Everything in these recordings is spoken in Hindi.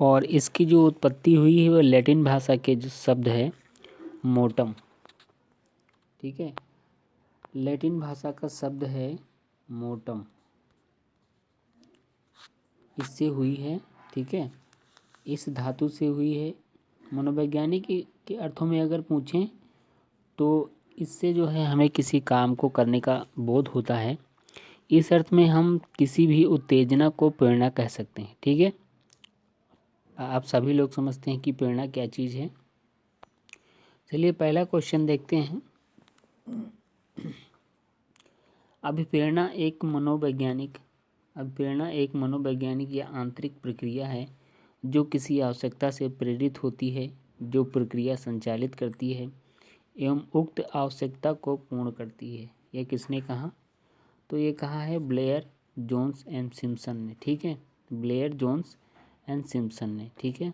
और इसकी जो उत्पत्ति हुई है वो लैटिन भाषा के जो शब्द है मोटम, ठीक है, लैटिन भाषा का शब्द है मोटम, इससे हुई है, ठीक है, इस धातु से हुई है। मनोवैज्ञानिक के अर्थों में अगर पूछें तो इससे जो है हमें किसी काम को करने का बोध होता है। इस अर्थ में हम किसी भी उत्तेजना को प्रेरणा कह सकते हैं, ठीक है। आप सभी लोग समझते हैं कि प्रेरणा क्या चीज़ है। चलिए पहला क्वेश्चन देखते हैं। अभिप्रेरणा एक मनोवैज्ञानिक या आंतरिक प्रक्रिया है जो किसी आवश्यकता से प्रेरित होती है, जो प्रक्रिया संचालित करती है एवं उक्त आवश्यकता को पूर्ण करती है। यह किसने कहा? तो ये कहा है ब्लेयर, जोन्स एंड सिम्पसन ने, ठीक है, ब्लेयर, जोन्स एंड सिम्पसन ने, ठीक है।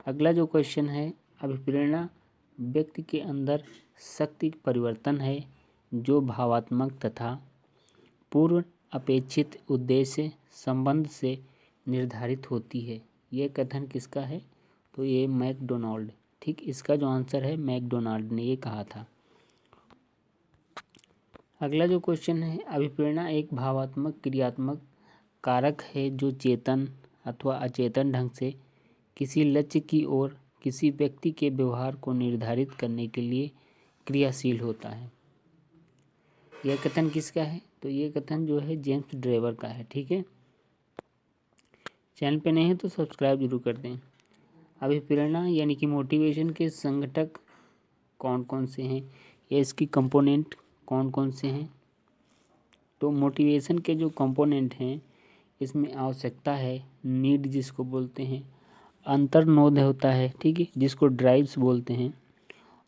अगला जो क्वेश्चन है, अभिप्रेरणा व्यक्ति के अंदर शक्ति परिवर्तन है जो भावात्मक तथा पूर्व अपेक्षित उद्देश्य संबंध से निर्धारित होती है। यह कथन किसका है? तो ये मैकडोनाल्ड, ठीक, इसका जो आंसर है मैकडोनाल्ड ने ये कहा था। अगला जो क्वेश्चन है, अभिप्रेरणा एक भावात्मक क्रियात्मक कारक है जो चेतन अथवा अचेतन ढंग से किसी लक्ष्य की ओर किसी व्यक्ति के व्यवहार को निर्धारित करने के लिए क्रियाशील होता है। यह कथन किसका है? तो ये कथन जो है जेम्स ड्रेवर का है, ठीक है। चैनल पे नहीं है तो सब्सक्राइब जरूर कर दें। अभिप्रेरणा यानी कि मोटिवेशन के संघटक कौन कौन से हैं या इसकी कंपोनेंट कौन कौन से हैं? तो मोटिवेशन के जो कंपोनेंट हैं इसमें आवश्यकता है, नीड जिसको बोलते हैं, अंतर्नोद होता है, ठीक है, जिसको ड्राइव्स बोलते हैं,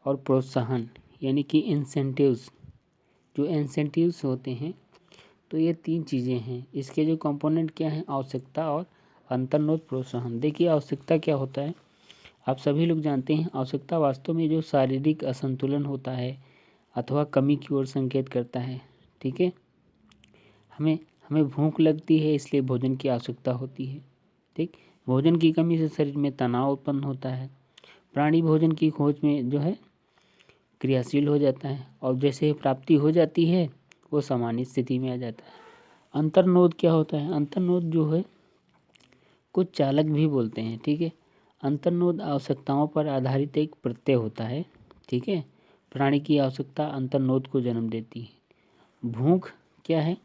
और प्रोत्साहन यानी कि इंसेंटिव्स, जो इंसेंटिव्स होते हैं। तो ये तीन चीज़ें हैं। इसके जो कंपोनेंट क्या हैं? आवश्यकता और अंतर्नोद, प्रोत्साहन। देखिए आवश्यकता क्या होता है, आप सभी लोग जानते हैं। आवश्यकता वास्तव में जो शारीरिक असंतुलन होता है अथवा कमी की ओर संकेत करता है, ठीक है। हमें हमें भूख लगती है इसलिए भोजन की आवश्यकता होती है, ठीक। भोजन की कमी से शरीर में तनाव उत्पन्न होता है। प्राणी भोजन की खोज में जो है क्रियाशील हो जाता है और जैसे ही प्राप्ति हो जाती है वो सामान्य स्थिति में आ जाता है। अंतर्नोद क्या होता है? अंतर्नोद जो है कुछ चालक भी बोलते हैं, ठीक है। अंतर्नोद आवश्यकताओं पर आधारित एक प्रत्यय होता है, ठीक है। प्राणी की आवश्यकता अंतर्नोद को जन्म देती है। भूख क्या है?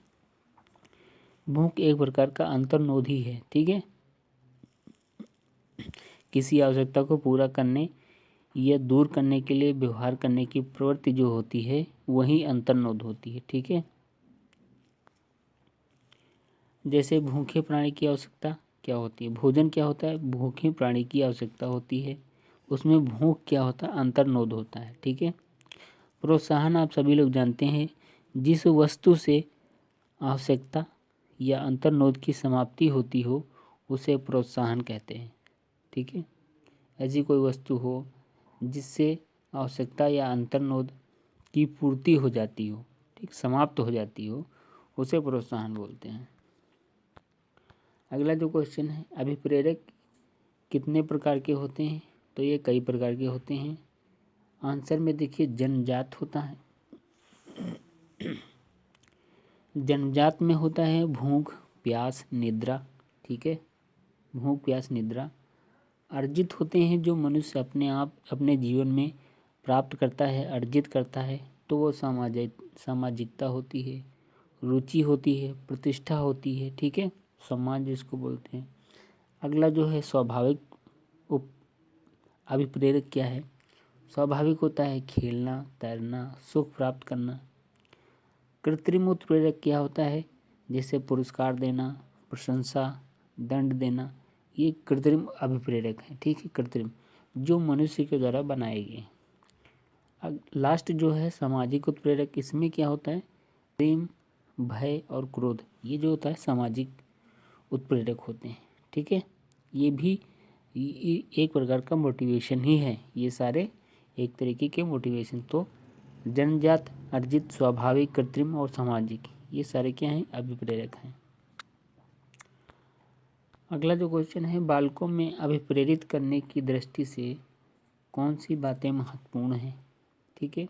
भूख एक प्रकार का अंतर्नोद ही है, ठीक है। किसी आवश्यकता को पूरा करने या दूर करने के लिए व्यवहार करने की प्रवृत्ति जो होती है वही अंतर्नोद होती है, ठीक है। जैसे भूखे प्राणी की आवश्यकता क्या होती है? भोजन क्या होता है? भूखे प्राणी की आवश्यकता होती है। उसमें भूख क्या होता है? अंतर्नोद होता है, ठीक है। प्रोत्साहन आप सभी लोग जानते हैं, जिस वस्तु से आवश्यकता या अंतर्नोद की समाप्ति होती हो उसे प्रोत्साहन कहते हैं, ठीक है। ऐसी कोई वस्तु हो जिससे आवश्यकता या अंतर्नोद की पूर्ति हो जाती हो, ठीक, समाप्त हो जाती हो, उसे प्रोत्साहन बोलते हैं। अगला जो क्वेश्चन है, अभिप्रेरक कितने प्रकार के होते हैं? तो ये कई प्रकार के होते हैं। आंसर में देखिए जन्मजात होता है। जन्मजात में होता है भूख, प्यास, निद्रा, ठीक है, भूख, प्यास, निद्रा। अर्जित होते हैं जो मनुष्य अपने आप अपने जीवन में प्राप्त करता है, अर्जित करता है, तो वो सामाजिकता होती है, रुचि होती है, प्रतिष्ठा होती है, ठीक है, सम्मान जिसको बोलते हैं। अगला जो है स्वाभाविक अभिप्रेरक क्या है? स्वाभाविक होता है खेलना, तैरना, सुख प्राप्त करना। कृत्रिम उत्प्रेरक क्या होता है? जैसे पुरस्कार देना, प्रशंसा, दंड देना, ये कृत्रिम अभिप्रेरक हैं, ठीक है, कृत्रिम, जो मनुष्य के द्वारा बनाए गए। अब लास्ट जो है सामाजिक उत्प्रेरक, इसमें क्या होता है? प्रेम, भय और क्रोध, ये जो होता है सामाजिक उत्प्रेरक होते हैं, ठीक है। ये भी एक प्रकार का मोटिवेशन ही है, ये सारे एक तरीके के मोटिवेशन। तो जन्मजात, अर्जित, स्वाभाविक, कृत्रिम और सामाजिक, ये सारे क्या हैं? अभिप्रेरक हैं। अगला जो क्वेश्चन है, बालकों में अभिप्रेरित करने की दृष्टि से कौन सी बातें महत्वपूर्ण हैं। ठीक है,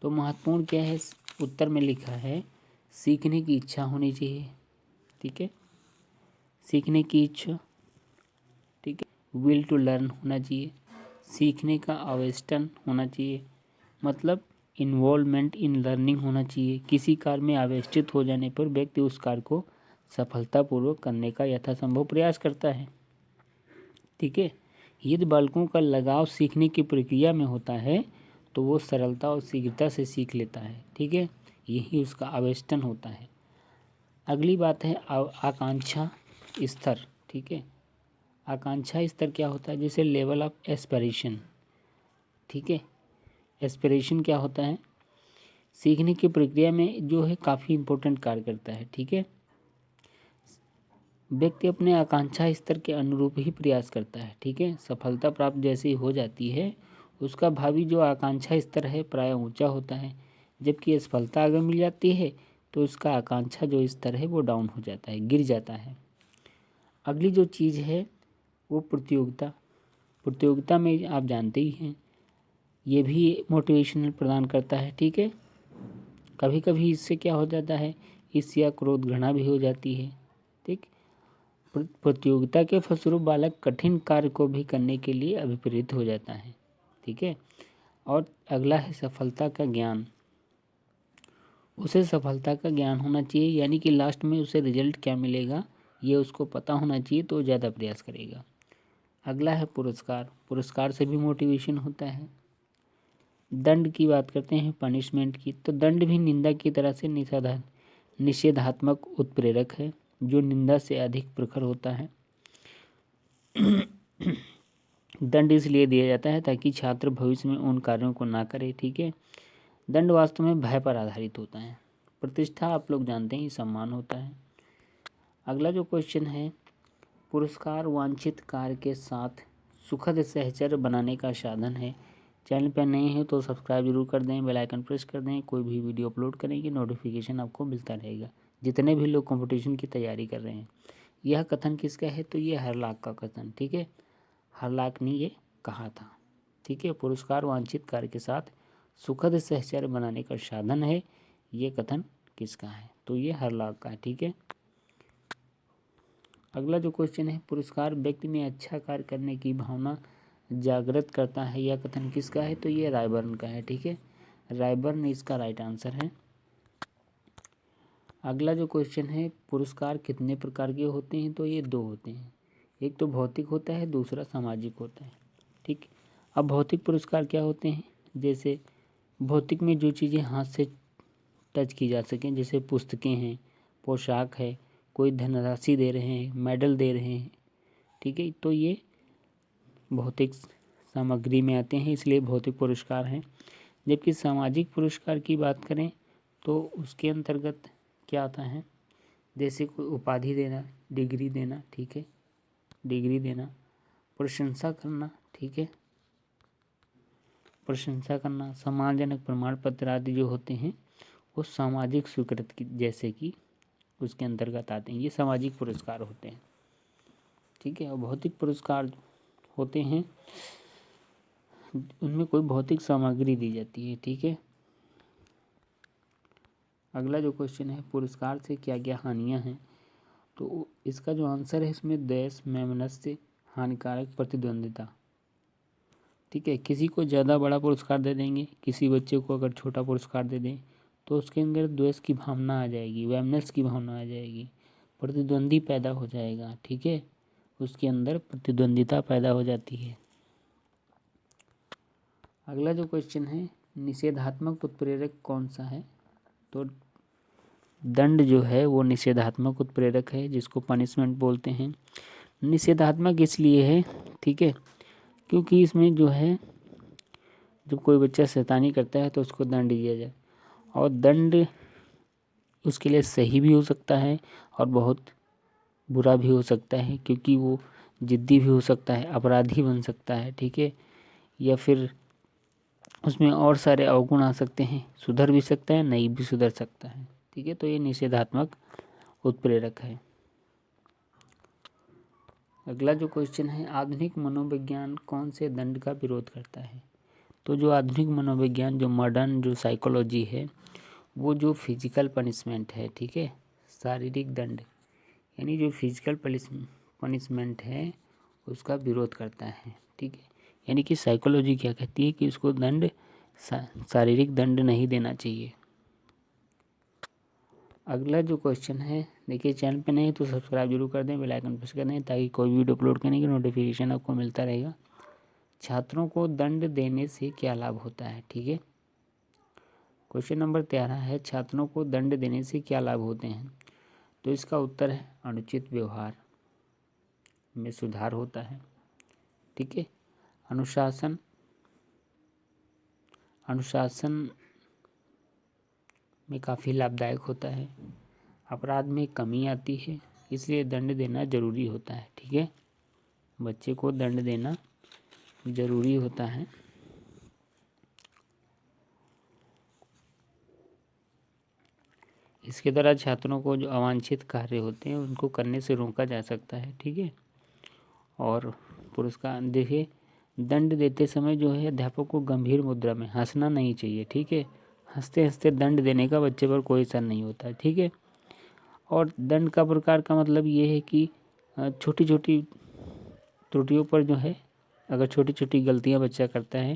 तो महत्वपूर्ण क्या है, उत्तर में लिखा है सीखने की इच्छा होनी चाहिए। ठीक है, सीखने की इच्छा, ठीक है, विल टू लर्न होना चाहिए, सीखने का आवेष्टन होना चाहिए, मतलब इन्वॉल्वमेंट इन लर्निंग होना चाहिए। किसी कार्य में आवेष्टित हो जाने पर व्यक्ति उस कार्य को सफलतापूर्वक करने का यथासंभव प्रयास करता है। ठीक है, यदि बालकों का लगाव सीखने की प्रक्रिया में होता है तो वो सरलता और शीघ्रता से सीख लेता है। ठीक है, यही उसका आवेष्टन होता है। अगली बात है आकांक्षा स्तर। ठीक है, आकांक्षा स्तर क्या होता है, जैसे लेवल ऑफ एस्पिरेशन। ठीक है, एस्पिरेशन क्या होता है, सीखने की प्रक्रिया में जो है काफ़ी इम्पोर्टेंट कार्य करता है। ठीक है, व्यक्ति अपने आकांक्षा स्तर के अनुरूप ही प्रयास करता है। ठीक है, सफलता प्राप्त जैसे ही हो जाती है उसका भावी जो आकांक्षा स्तर है प्रायः ऊंचा होता है, जबकि असफलता अगर मिल जाती है तो उसका आकांक्षा जो स्तर है वो डाउन हो जाता है, गिर जाता है। अगली जो चीज़ है वो प्रतियोगिता। प्रतियोगिता में आप जानते ही हैं ये भी मोटिवेशनल प्रदान करता है। ठीक है, कभी कभी इससे क्या हो जाता है, ईर्ष्या क्रोध घृणा भी हो जाती है। ठीक, प्रतियोगिता के फलस्वरूप बालक कठिन कार्य को भी करने के लिए अभिप्रेरित हो जाता है। ठीक है, और अगला है सफलता का ज्ञान। उसे सफलता का ज्ञान होना चाहिए, यानी कि लास्ट में उसे रिजल्ट क्या मिलेगा ये उसको पता होना चाहिए, तो ज़्यादा प्रयास करेगा। अगला है पुरस्कार। पुरस्कार से भी मोटिवेशन होता है। दंड की बात करते हैं, पनिशमेंट की, तो दंड भी निंदा की तरह से निषेधात्मक उत्प्रेरक है, जो निंदा से अधिक प्रखर होता है। दंड इसलिए दिया जाता है ताकि छात्र भविष्य में उन कार्यों को ना करे। ठीक है, दंड वास्तव में भय पर आधारित होता है। प्रतिष्ठा आप लोग जानते हैं सम्मान होता है। अगला जो क्वेश्चन है, पुरस्कार वांछित कार्य के साथ सुखद सहचर्य बनाने का साधन है। चैनल पर नए हैं तो सब्सक्राइब जरूर कर दें, बेल आइकन प्रेस कर दें, कोई भी वीडियो अपलोड करेंगे नोटिफिकेशन आपको मिलता रहेगा। जितने भी लोग कंपटीशन की तैयारी कर रहे हैं, यह कथन किसका है, तो ये हरलाख का कथन। ठीक है, हरलाख ने ये कहा था। ठीक है, पुरस्कार वांछित कार्य के साथ सुखद सहचर्य बनाने का साधन है, ये कथन किसका है, तो ये हरलाख का है। ठीक है, अगला जो क्वेश्चन है, पुरस्कार व्यक्ति में अच्छा कार्य करने की भावना जागृत करता है, यह कथन किसका है, तो ये रायबर्न का है। ठीक है, रायबर्न इसका राइट आंसर है। अगला जो क्वेश्चन है, पुरस्कार कितने प्रकार के होते हैं, तो ये दो होते हैं, एक तो भौतिक होता है, दूसरा सामाजिक होता है। ठीक, अब भौतिक पुरस्कार क्या होते हैं, जैसे भौतिक में जो चीज़ें हाथ से टच की जा सकें, जैसे पुस्तकें हैं, पोशाक है, कोई धनराशि दे रहे हैं, मेडल दे रहे हैं। ठीक है, तो ये भौतिक सामग्री में आते हैं, इसलिए भौतिक पुरस्कार हैं। जबकि सामाजिक पुरस्कार की बात करें तो उसके अंतर्गत क्या आता है, जैसे कोई उपाधि देना, डिग्री देना। ठीक है, डिग्री देना, प्रशंसा करना। ठीक है, प्रशंसा करना, सम्मानजनक प्रमाण पत्र आदि जो होते हैं वो सामाजिक स्वीकृति की जैसे कि उसके अंतर्गत आते हैं, ये सामाजिक पुरस्कार होते हैं। ठीक है, और भौतिक पुरस्कार होते हैं उनमें कोई भौतिक सामग्री दी जाती है। ठीक है, अगला जो क्वेश्चन है, पुरस्कार से क्या क्या हानियां हैं, तो इसका जो आंसर है इसमें द्वेष, वैमनस्य, हानिकारक प्रतिद्वंदिता। ठीक है, किसी को ज़्यादा बड़ा पुरस्कार दे देंगे, किसी बच्चे को अगर छोटा पुरस्कार दे दें तो उसके अंदर द्वेष की भावना आ जाएगी, वैमनस्य की भावना आ जाएगी, प्रतिद्वंदी पैदा हो जाएगा। ठीक है, उसके अंदर प्रतिद्वंदिता पैदा हो जाती है। अगला जो क्वेश्चन है, निषेधात्मक उत्प्रेरक कौन सा है, तो दंड जो है वो निषेधात्मक उत्प्रेरक है, जिसको पनिशमेंट बोलते हैं। निषेधात्मक इसलिए है, ठीक है, क्योंकि इसमें जो है जब कोई बच्चा शैतानी करता है तो उसको दंड दिया जाए, और दंड उसके लिए सही भी हो सकता है और बहुत बुरा भी हो सकता है, क्योंकि वो जिद्दी भी हो सकता है, अपराधी बन सकता है। ठीक है, या फिर उसमें और सारे अवगुण आ सकते हैं, सुधर भी सकता है, नहीं भी सुधर सकता है। ठीक है, तो ये निषेधात्मक उत्प्रेरक है। अगला जो क्वेश्चन है, आधुनिक मनोविज्ञान कौन से दंड का विरोध करता है। तो जो आधुनिक मनोविज्ञान, जो मॉडर्न जो साइकोलॉजी है, वो जो फिजिकल पनिशमेंट है, ठीक है, शारीरिक दंड यानी जो फिजिकल पनिशमेंट है उसका विरोध करता है, ठीक है। यानी कि साइकोलॉजी क्या कहती है कि उसको दंड, शारीरिक दंड नहीं देना चाहिए। अगला जो क्वेश्चन है, देखिए चैनल पे नहीं तो सब्सक्राइब जरूर कर दें, बेल आइकन प्रेस कर दें ताकि कोई वीडियो अपलोड करने की नोटिफिकेशन आपको मिलता रहेगा। छात्रों को दंड देने से क्या लाभ होता है, ठीक है। क्वेश्चन नंबर 13 है, छात्रों को दंड देने से क्या लाभ होते हैं। तो इसका उत्तर है अनुचित व्यवहार में सुधार होता है, ठीक है। अनुशासन में काफ़ी लाभदायक होता है। अपराध में कमी आती है, इसलिए दंड देना जरूरी होता है, ठीक है। बच्चे को दंड देना जरूरी होता है। इसके द्वारा छात्रों को जो अवांछित कार्य होते हैं उनको करने से रोका जा सकता है, ठीक है। और पुरस्कार, देखिए दंड देते समय जो है अध्यापक को गंभीर मुद्रा में हंसना नहीं चाहिए, ठीक है। हंसते हंसते दंड देने का बच्चे पर कोई असर नहीं होता है, ठीक है। और दंड का प्रकार का मतलब ये है कि छोटी छोटी त्रुटियों पर जो है, अगर छोटी छोटी गलतियां बच्चा करता है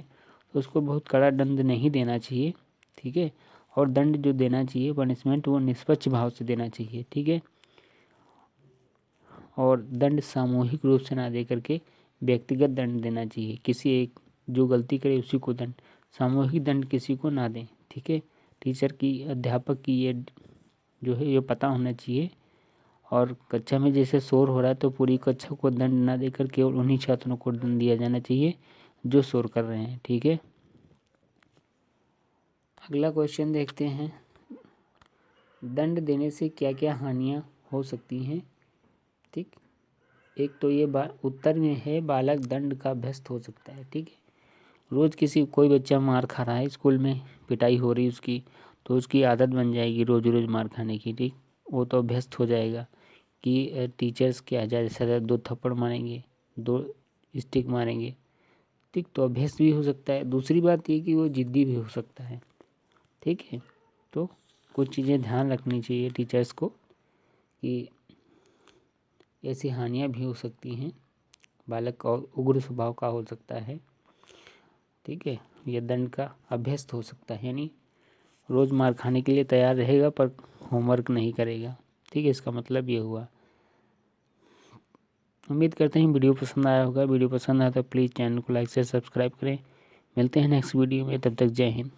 तो उसको बहुत कड़ा दंड नहीं देना चाहिए, ठीक है। और दंड जो देना चाहिए, पनिशमेंट, वो निष्पक्ष भाव से देना चाहिए, ठीक है। और दंड सामूहिक रूप से ना दे करके व्यक्तिगत दंड देना चाहिए। किसी एक जो गलती करे उसी को दंड, सामूहिक दंड किसी को ना दें, ठीक है। टीचर की, अध्यापक की ये जो है ये पता होना चाहिए। और कक्षा में जैसे शोर हो रहा है तो पूरी कक्षा को दंड ना देकर केवल उन्हीं छात्रों को दंड दिया जाना चाहिए जो शोर कर रहे हैं, ठीक है। अगला क्वेश्चन देखते हैं, दंड देने से क्या क्या हानियां हो सकती हैं, ठीक। एक तो ये उत्तर में है, बालक दंड का अभ्यस्त हो सकता है, ठीक है। रोज कोई बच्चा मार खा रहा है, स्कूल में पिटाई हो रही है उसकी, तो उसकी आदत बन जाएगी रोज रोज मार खाने की, ठीक। वो तो अभ्यस्त हो जाएगा कि टीचर्स क्या ज़्यादा से ज़्यादा 2 थप्पड़ मारेंगे, 2 स्टिक मारेंगे, ठीक। तो अभ्यस्त भी हो सकता है। दूसरी बात ये कि वो जिद्दी भी हो सकता है, ठीक है। तो कुछ चीज़ें ध्यान रखनी चाहिए टीचर्स को कि ऐसी हानियाँ भी हो सकती हैं, बालक का उग्र स्वभाव का हो सकता है, ठीक है। यह दंड का अभ्यस्त हो सकता है, यानी रोज़ मार खाने के लिए तैयार रहेगा पर होमवर्क नहीं करेगा, ठीक है। इसका मतलब ये हुआ। उम्मीद करते हैं वीडियो पसंद आया होगा। वीडियो पसंद आया तो प्लीज़ चैनल को लाइक से सब्सक्राइब करें। मिलते हैं नेक्स्ट वीडियो में, तब तक जय हिंद।